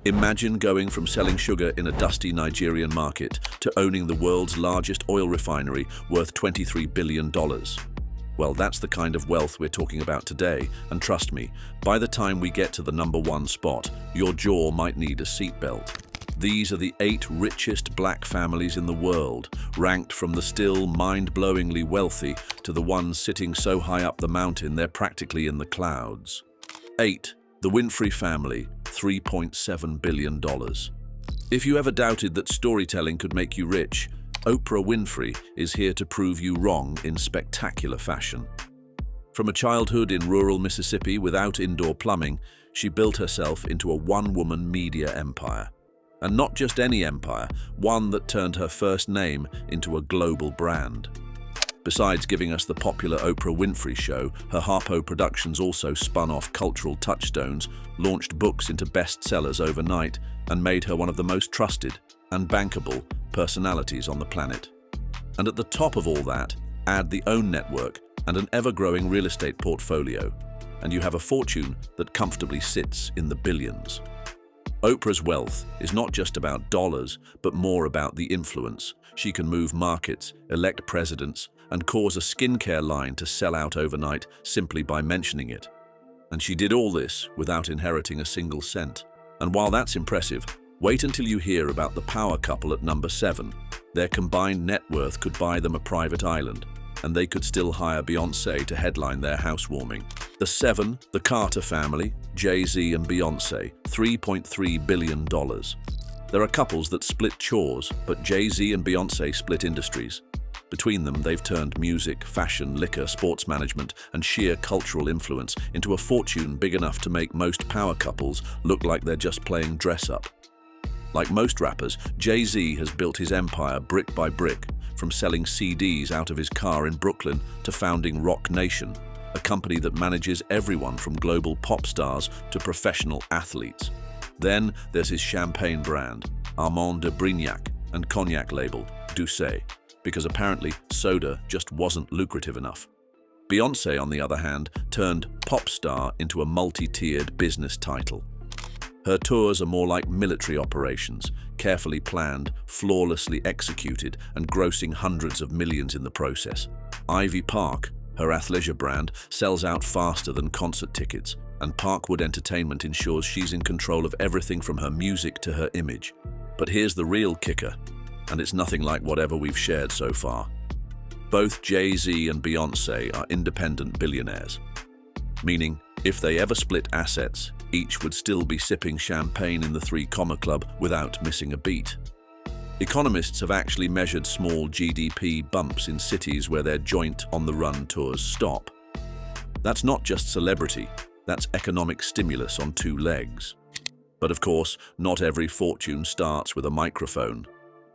Imagine going from selling sugar in a dusty Nigerian market to owning the world's largest oil refinery worth $23 billion. Well, that's the kind of wealth we're talking about today, and trust me, by the time we get to the #1 spot, your jaw might need a seatbelt. These are the 8 richest black families in the world, ranked from the still mind-blowingly wealthy to the ones sitting so high up the mountain they're practically in the clouds. 8. The Winfrey Family, $3.7 billion. If you ever doubted that storytelling could make you rich, Oprah Winfrey is here to prove you wrong in spectacular fashion. From a childhood in rural Mississippi without indoor plumbing, she built herself into a one-woman media empire. And not just any empire, one that turned her first name into a global brand. Besides giving us the popular Oprah Winfrey Show, her Harpo productions also spun off cultural touchstones, launched books into bestsellers overnight, and made her one of the most trusted and bankable personalities on the planet. And at the top of all that, add the OWN network and an ever-growing real estate portfolio, and you have a fortune that comfortably sits in the billions. Oprah's wealth is not just about dollars, but more about the influence. She can move markets, elect presidents, and cause a skincare line to sell out overnight simply by mentioning it. And she did all this without inheriting a single cent. And while that's impressive, wait until you hear about the power couple at #7. Their combined net worth could buy them a private island, and they could still hire Beyoncé to headline their housewarming. The 7, the Carter family, Jay-Z and Beyoncé, $3.3 billion. There are couples that split chores, but Jay-Z and Beyoncé split industries. Between them, they've turned music, fashion, liquor, sports management, and sheer cultural influence into a fortune big enough to make most power couples look like they're just playing dress-up. Like most rappers, Jay-Z has built his empire brick by brick, from selling CDs out of his car in Brooklyn to founding Roc Nation, a company that manages everyone from global pop stars to professional athletes. Then there's his champagne brand, Armand de Brignac, and cognac label, Douce, because apparently soda just wasn't lucrative enough. Beyoncé, on the other hand, turned pop star into a multi-tiered business title. Her tours are more like military operations, carefully planned, flawlessly executed, and grossing hundreds of millions in the process. Ivy Park, her athleisure brand, sells out faster than concert tickets, and Parkwood Entertainment ensures she's in control of everything from her music to her image. But here's the real kicker, and it's nothing like whatever we've shared so far. Both Jay-Z and Beyoncé are independent billionaires, meaning if they ever split assets, each would still be sipping champagne in the 3 Comma Club without missing a beat. Economists have actually measured small GDP bumps in cities where their joint on-the-run tours stop. That's not just celebrity, that's economic stimulus on 2 legs. But of course, not every fortune starts with a microphone.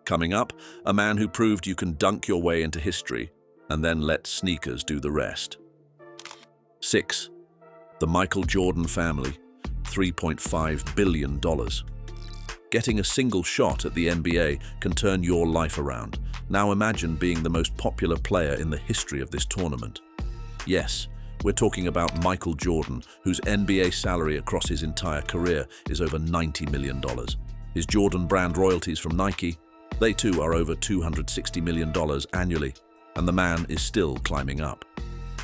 Coming up, a man who proved you can dunk your way into history and then let sneakers do the rest. 6. The Michael Jordan family, $3.5 billion. Getting a single shot at the NBA can turn your life around. Now imagine being the most popular player in the history of this tournament. Yes, we're talking about Michael Jordan, whose NBA salary across his entire career is over $90 million. His Jordan brand royalties from Nike, they too are over $260 million annually, and the man is still climbing up.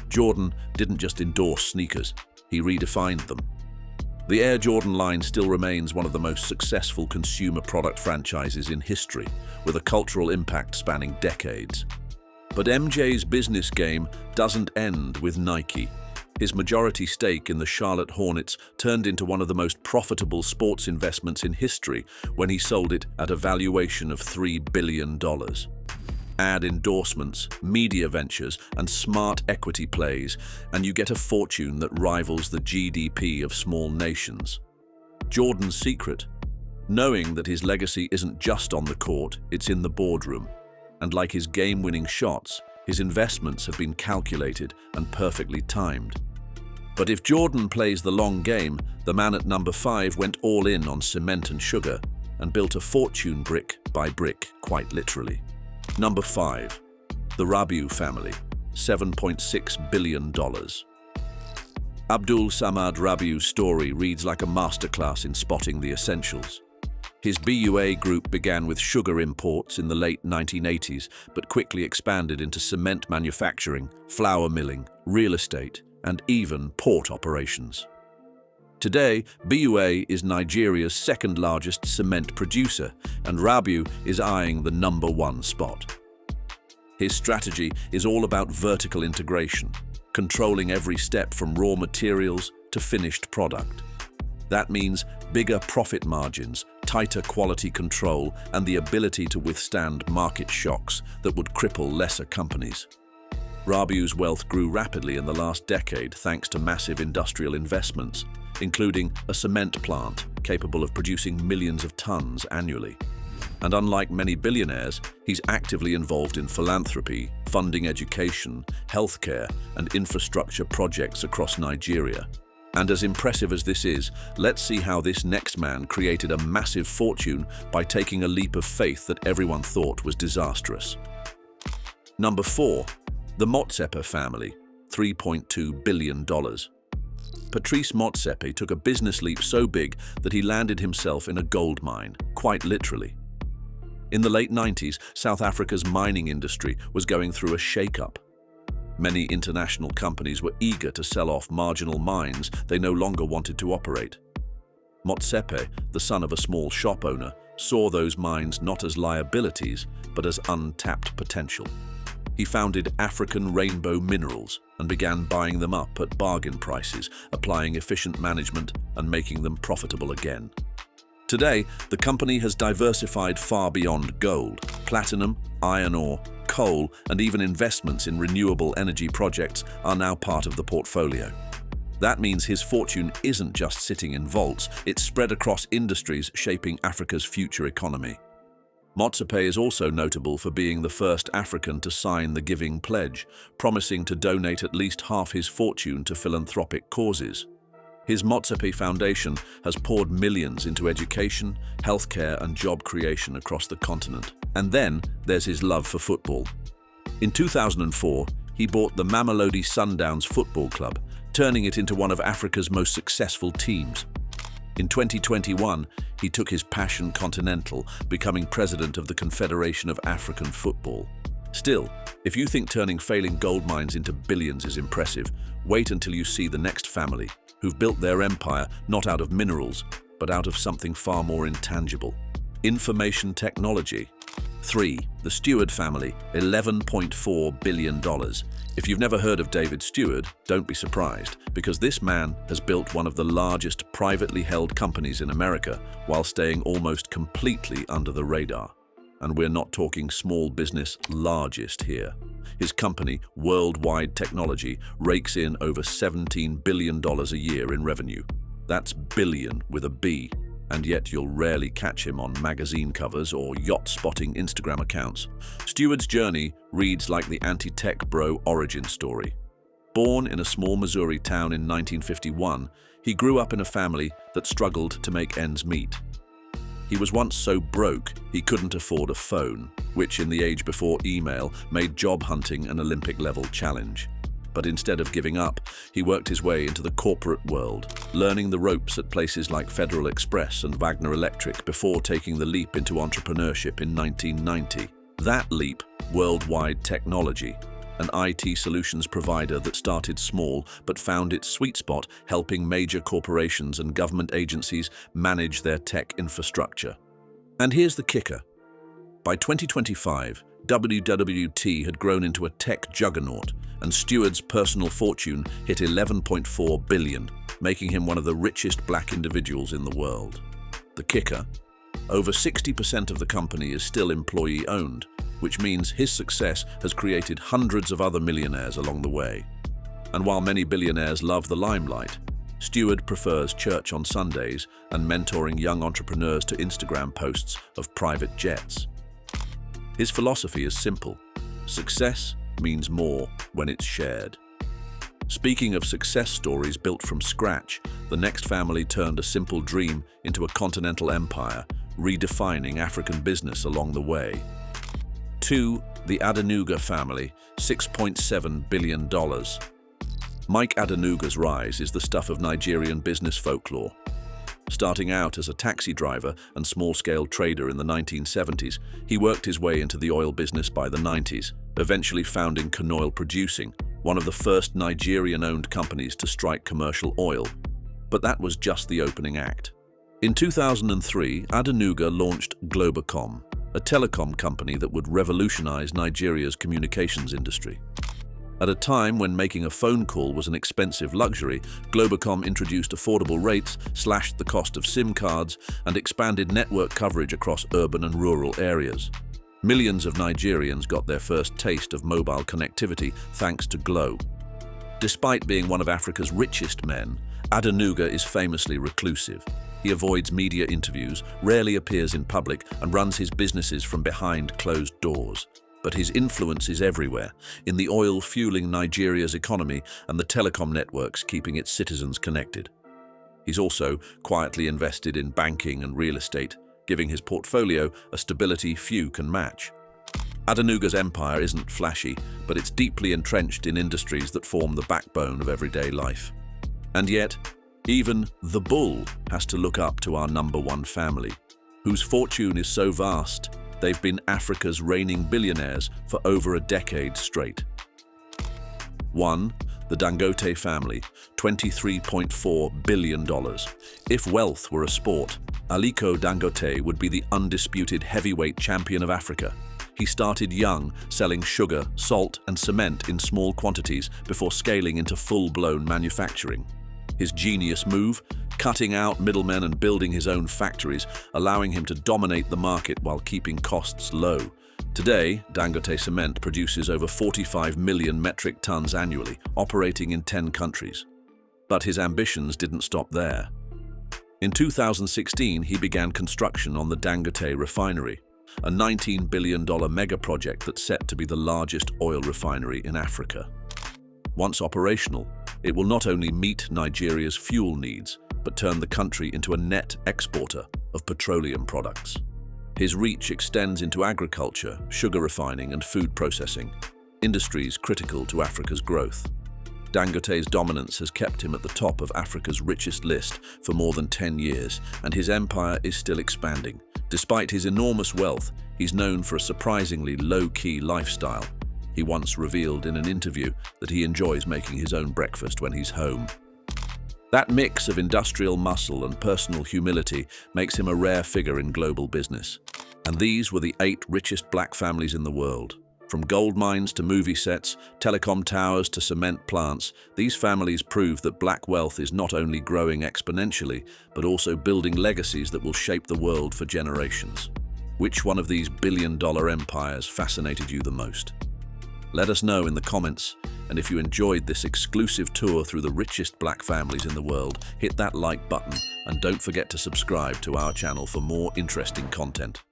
Jordan didn't just endorse sneakers, he redefined them. The Air Jordan line still remains one of the most successful consumer product franchises in history, with a cultural impact spanning decades. But MJ's business game doesn't end with Nike. His majority stake in the Charlotte Hornets turned into one of the most profitable sports investments in history when he sold it at a valuation of $3 billion. Add endorsements, media ventures, and smart equity plays, and you get a fortune that rivals the GDP of small nations. Jordan's secret? Knowing that his legacy isn't just on the court, it's in the boardroom. And like his game-winning shots, his investments have been calculated and perfectly timed. But if Jordan plays the long game, the man at #5 went all in on cement and sugar and built a fortune brick by brick, quite literally. 5. The Rabiu family, $7.6 billion. Abdul Samad Rabiu's story reads like a masterclass in spotting the essentials. His BUA group began with sugar imports in the late 1980s, but quickly expanded into cement manufacturing, flour milling, real estate, and even port operations. Today, BUA is Nigeria's second-largest cement producer, and Rabiu is eyeing the #1 spot. His strategy is all about vertical integration, controlling every step from raw materials to finished product. That means bigger profit margins, tighter quality control, and the ability to withstand market shocks that would cripple lesser companies. Rabiu's wealth grew rapidly in the last decade thanks to massive industrial investments, including a cement plant capable of producing millions of tons annually. And unlike many billionaires, he's actively involved in philanthropy, funding education, healthcare, and infrastructure projects across Nigeria. And as impressive as this is, let's see how this next man created a massive fortune by taking a leap of faith that everyone thought was disastrous. Number 4. The Motsepe family, $3.2 billion. Patrice Motsepe took a business leap so big that he landed himself in a gold mine, quite literally. In the late 90s, South Africa's mining industry was going through a shake-up. Many international companies were eager to sell off marginal mines they no longer wanted to operate. Motsepe, the son of a small shop owner, saw those mines not as liabilities, but as untapped potential. He founded African Rainbow Minerals and began buying them up at bargain prices, applying efficient management and making them profitable again. Today, the company has diversified far beyond gold. Platinum, iron ore, coal, and even investments in renewable energy projects are now part of the portfolio. That means his fortune isn't just sitting in vaults, it's spread across industries shaping Africa's future economy. Motsepe is also notable for being the first African to sign the Giving Pledge, promising to donate at least half his fortune to philanthropic causes. His Motsepe Foundation has poured millions into education, healthcare, and job creation across the continent. And then there's his love for football. In 2004, he bought the Mamelodi Sundowns Football Club, turning it into one of Africa's most successful teams. In 2021, he took his passion continental, becoming president of the Confederation of African Football. Still, if you think turning failing gold mines into billions is impressive, wait until you see the next family, who've built their empire not out of minerals, but out of something far more intangible: information technology. 3. The Steward family, $11.4 billion. If you've never heard of David Steward, don't be surprised, because this man has built one of the largest privately held companies in America while staying almost completely under the radar. And we're not talking small business largest here. His company, Worldwide Technology, rakes in over $17 billion a year in revenue. That's billion with a B, and yet you'll rarely catch him on magazine covers or yacht-spotting Instagram accounts. Steward's journey reads like the anti-tech bro origin story. Born in a small Missouri town in 1951, he grew up in a family that struggled to make ends meet. He was once so broke he couldn't afford a phone, which in the age before email made job hunting an Olympic-level challenge. But instead of giving up, he worked his way into the corporate world, learning the ropes at places like Federal Express and Wagner Electric before taking the leap into entrepreneurship in 1990. That leap, Worldwide Technology, an IT solutions provider that started small but found its sweet spot helping major corporations and government agencies manage their tech infrastructure. And here's the kicker. By 2025, WWT had grown into a tech juggernaut, and Steward's personal fortune hit $11.4 billion, making him one of the richest black individuals in the world. The kicker? Over 60% of the company is still employee-owned, which means his success has created hundreds of other millionaires along the way. And while many billionaires love the limelight, Steward prefers church on Sundays and mentoring young entrepreneurs to Instagram posts of private jets. His philosophy is simple: success means more when it's shared. Speaking of success stories built from scratch, the next family turned a simple dream into a continental empire, redefining African business along the way. 2. The Adenuga family, $6.7 billion. Mike Adenuga's rise is the stuff of Nigerian business folklore. Starting out as a taxi driver and small-scale trader in the 1970s, he worked his way into the oil business by the 90s, eventually founding Oil Producing, one of the first Nigerian-owned companies to strike commercial oil. But that was just the opening act. In 2003, Adenuga launched Globacom, a telecom company that would revolutionize Nigeria's communications industry. At a time when making a phone call was an expensive luxury, Globacom introduced affordable rates, slashed the cost of SIM cards, and expanded network coverage across urban and rural areas. Millions of Nigerians got their first taste of mobile connectivity thanks to Glo. Despite being one of Africa's richest men, Adenuga is famously reclusive. He avoids media interviews, rarely appears in public, and runs his businesses from behind closed doors. But his influence is everywhere, in the oil fueling Nigeria's economy and the telecom networks keeping its citizens connected. He's also quietly invested in banking and real estate, giving his portfolio a stability few can match. Adenuga's empire isn't flashy, but it's deeply entrenched in industries that form the backbone of everyday life. And yet, even the bull has to look up to our #1 family, whose fortune is so vast they've been Africa's reigning billionaires for over a decade straight. 1. The Dangote family, $23.4 billion. If wealth were a sport, Aliko Dangote would be the undisputed heavyweight champion of Africa. He started young, selling sugar, salt, and cement in small quantities before scaling into full-blown manufacturing. His genius move, cutting out middlemen and building his own factories, allowing him to dominate the market while keeping costs low. Today, Dangote Cement produces over 45 million metric tons annually, operating in 10 countries. But his ambitions didn't stop there. In 2016, he began construction on the Dangote refinery, a $19 billion mega project that's set to be the largest oil refinery in Africa. Once operational, it will not only meet Nigeria's fuel needs, but turn the country into a net exporter of petroleum products. His reach extends into agriculture, sugar refining, and food processing, industries critical to Africa's growth. Dangote's dominance has kept him at the top of Africa's richest list for more than 10 years, and his empire is still expanding. Despite his enormous wealth, he's known for a surprisingly low-key lifestyle. He once revealed in an interview that he enjoys making his own breakfast when he's home. That mix of industrial muscle and personal humility makes him a rare figure in global business. And these were the 8 richest black families in the world. From gold mines to movie sets, telecom towers to cement plants, these families prove that black wealth is not only growing exponentially, but also building legacies that will shape the world for generations. Which one of these billion-dollar empires fascinated you the most? Let us know in the comments, and if you enjoyed this exclusive tour through the richest black families in the world, hit that like button and don't forget to subscribe to our channel for more interesting content.